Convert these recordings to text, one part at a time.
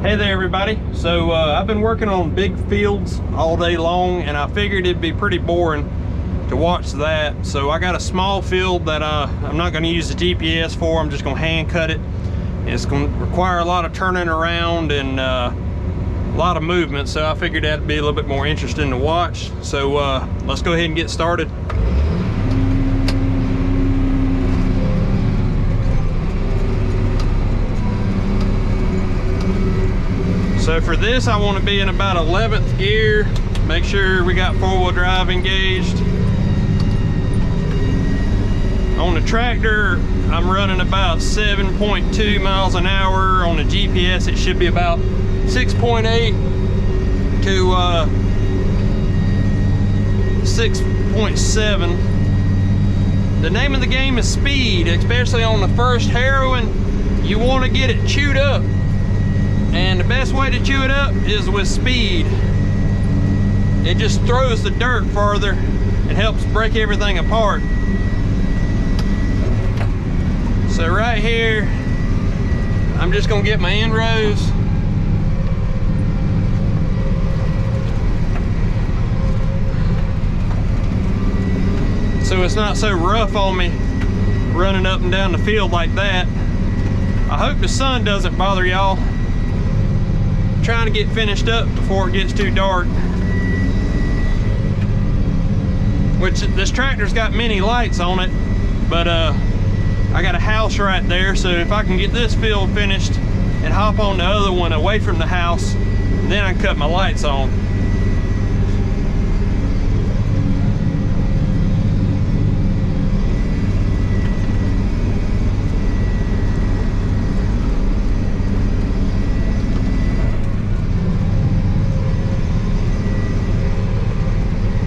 Hey there everybody. So I've been working on big fields all day long, and I figured it'd be pretty boring to watch that. So I got a small field that I'm not going to use the GPS for. I'm just going to hand cut it. It's going to require a lot of turning around and a lot of movement, so I figured that'd be a little bit more interesting to watch. So let's go ahead and get started. So for this, I want to be in about 11th gear. Make sure we got four-wheel drive engaged. On the tractor, I'm running about 7.2 miles an hour. On the GPS, it should be about 6.8 to 6.7. The name of the game is speed, especially on the first harrowing. You want to get it chewed up. And the best way to chew it up is with speed. It just throws the dirt farther and helps break everything apart. So right here, I'm just gonna get my end rows. So it's not so rough on me running up and down the field like that. I hope the sun doesn't bother y'all. Trying to get finished up before it gets too dark. Which this tractor's got many lights on it, but I got a house right there, so if I can get this field finished and hop on the other one away from the house, then I can cut my lights on.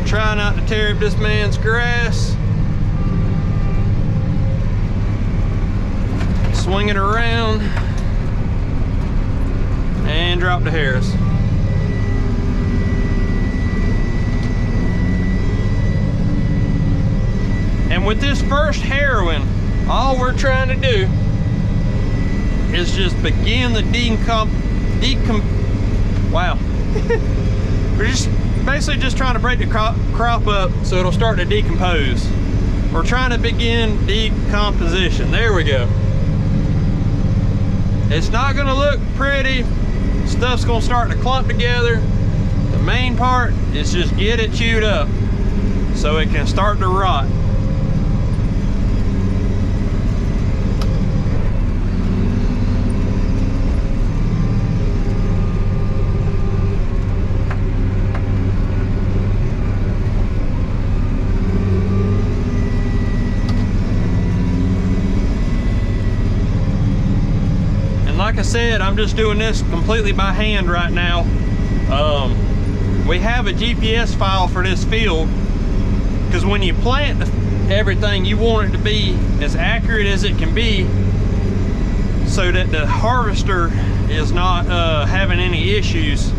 Try not to tear up this man's grass. Swing it around and drop the harrows. And with this first harrowing, all we're trying to do is just begin the wow. We're just basically just trying to break the crop up so it'll start to decompose. We're trying to begin decomposition. There we go. It's not gonna look pretty. Stuff's gonna start to clump together. The main part is just get it chewed up so it can start to rot. Like I said, I'm just doing this completely by hand right now. We have a GPS file for this field because when you plant everything, you want it to be as accurate as it can be so that the harvester is not having any issues.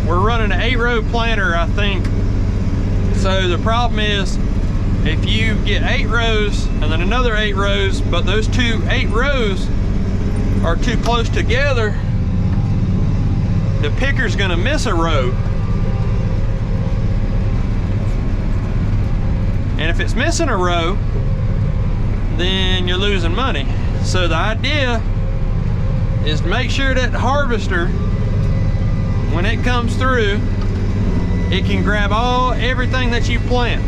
We're running an 8-row planter, I think. So the problem is, if you get 8 rows and then another 8 rows, but those 8 rows are too close together, the picker's gonna miss a row. And if it's missing a row, then you're losing money. So the idea is to make sure that the harvester, when it comes through, it can grab everything that you plant.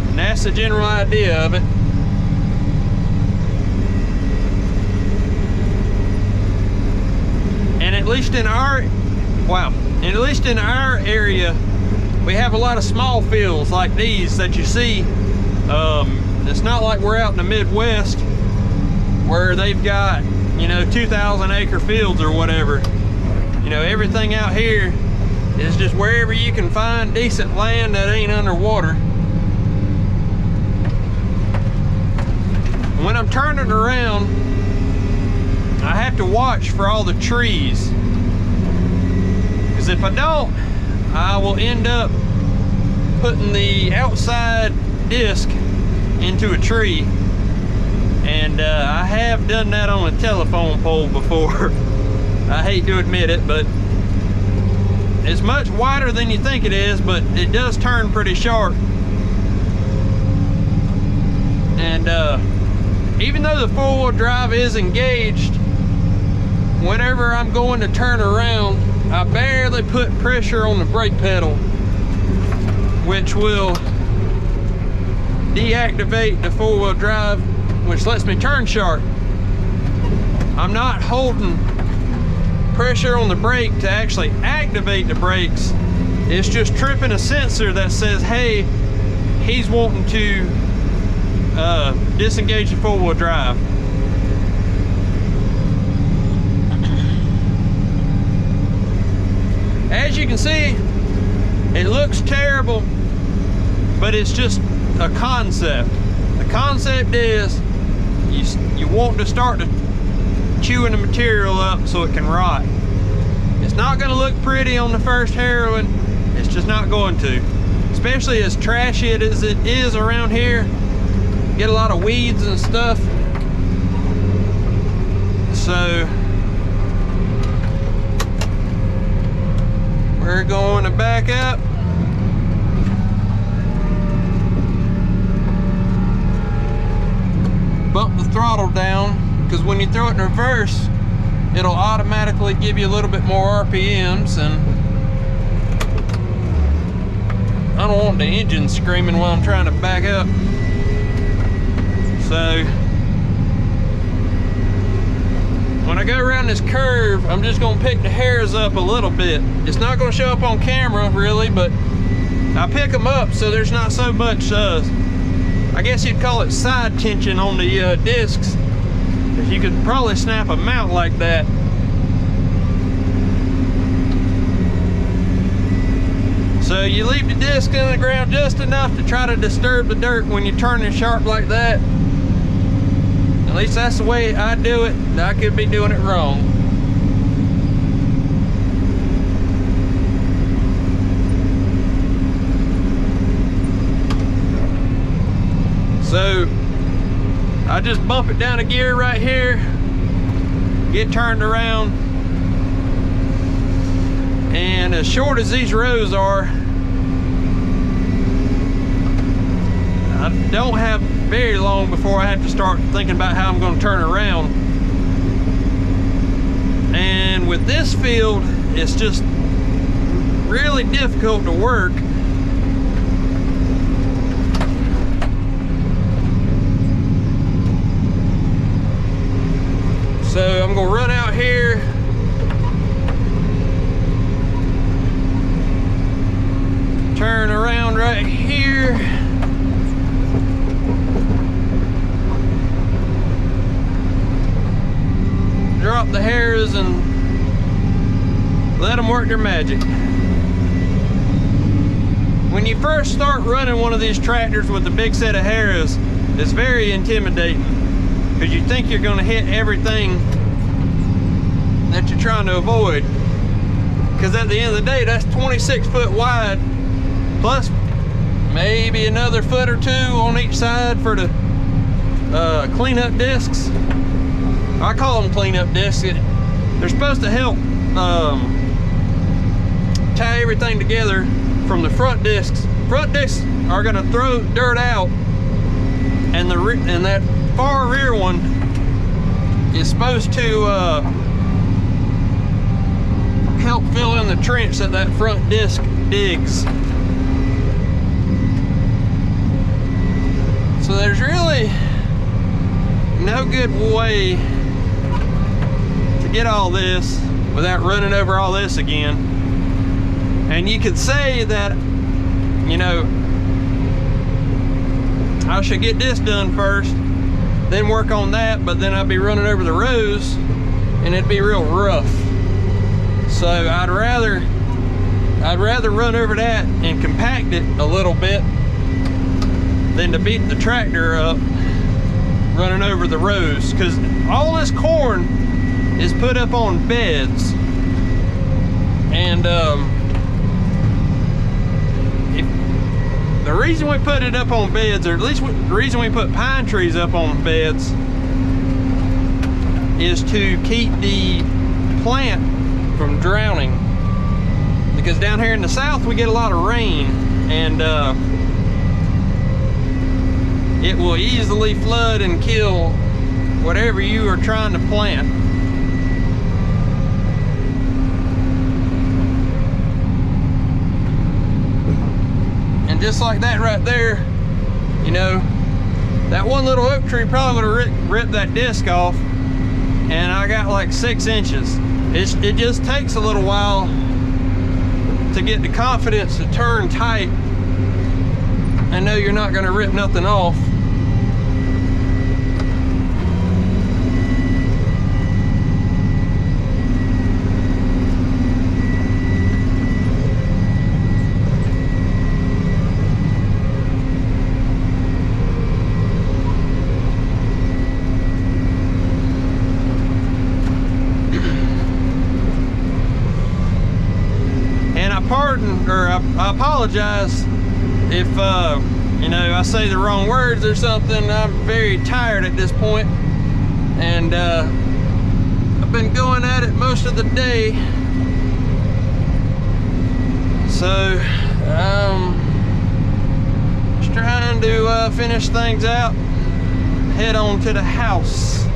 And that's the general idea of it. And at least in our area, we have a lot of small fields like these that you see. It's not like we're out in the Midwest where they've got, 2,000 acre fields or whatever. Everything out here is just wherever you can find decent land that ain't underwater. When I'm turning around, I have to watch for all the trees, because if I don't, I will end up putting the outside disc into a tree And I have done that on a telephone pole before. I hate to admit it, but it's much wider than you think it is, but it does turn pretty sharp. And even though the four-wheel drive is engaged, whenever I'm going to turn around, I barely put pressure on the brake pedal, which will deactivate the four-wheel drive, which lets me turn sharp. I'm not holding pressure on the brake to actually activate the brakes. It's just tripping a sensor that says, hey, he's wanting to disengage the four-wheel drive. As you can see, it looks terrible, but it's just a concept. The concept is you want to start to chewing the material up so it can rot. It's not going to look pretty on the first harrowing. It's just not going to. Especially as trashy as it is around here. You get a lot of weeds and stuff. So we're going to back up. Bump the throttle down, because when you throw it in reverse, it'll automatically give you a little bit more RPMs, and I don't want the engine screaming while I'm trying to back up. So when I go around this curve, I'm just gonna pick the hairs up a little bit. It's not gonna show up on camera really, but I pick them up so there's not so much I guess you'd call it side tension on the discs. If you could probably snap a mount like that. So you leave the disc on the ground just enough to try to disturb the dirt when you're turning sharp like that. At least that's the way I do it. I could be doing it wrong. So I just bump it down a gear right here, get turned around, and as short as these rows are, I don't have very long before I have to start thinking about how I'm going to turn around. And with this field, it's just really difficult to work. So I'm gonna run out here, turn around right here, drop the harrows and let them work their magic. When you first start running one of these tractors with a big set of harrows, it's very intimidating, because you think you're going to hit everything that you're trying to avoid. Because at the end of the day, that's 26 foot wide, plus maybe another foot or two on each side for the cleanup discs. I call them cleanup discs. They're supposed to help tie everything together from the front discs. Front discs are going to throw dirt out, and that far rear one is supposed to help fill in the trench that front disc digs. So there's really no good way to get all this without running over all this again. And you could say that, you know, I should get this done first, then work on that, but then I'd be running over the rows and it'd be real rough. So I'd rather run over that and compact it a little bit than to beat the tractor up running over the rows, because all this corn is put up on beds, and the reason we put it up on beds, or at least the reason we put pine trees up on beds, is to keep the plant from drowning, because down here in the south we get a lot of rain, and it will easily flood and kill whatever you are trying to plant. And just like that right there, you know, that one little oak tree probably would have ripped that disc off, and I got like 6 inches. It just takes a little while to get the confidence to turn tight and know you're not going to rip nothing off. I apologize if you know, I say the wrong words or something. I'm very tired at this point, and I've been going at it most of the day, so just trying to finish things out, head on to the house.